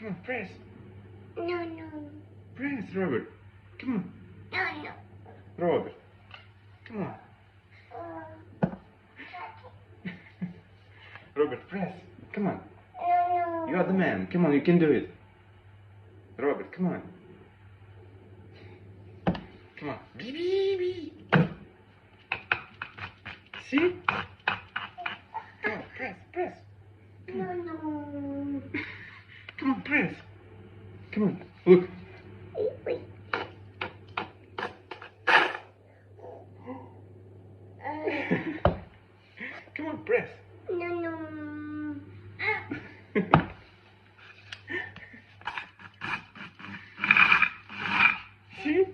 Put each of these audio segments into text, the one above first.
Come on, press. No, no. Press, Robert. Come on. No, no. Robert. Come on. Robert, press. Come on. No, no. You are the man. Come on, you can do it. Robert, come on. Come on. Bee, bee, bee. See? Come on, press, press. Come on. No, no. Come on, press. Come on, look. Wait. Come on, press. No, no. See?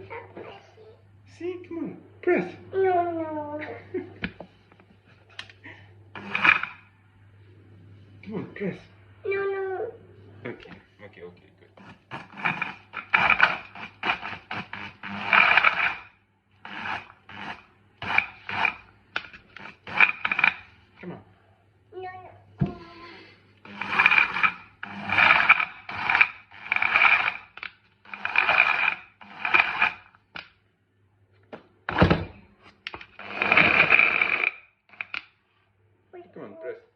See? Come on, press. No, no. Come on, press. No, no. Okay, good. Come on. No, no. Come on, press.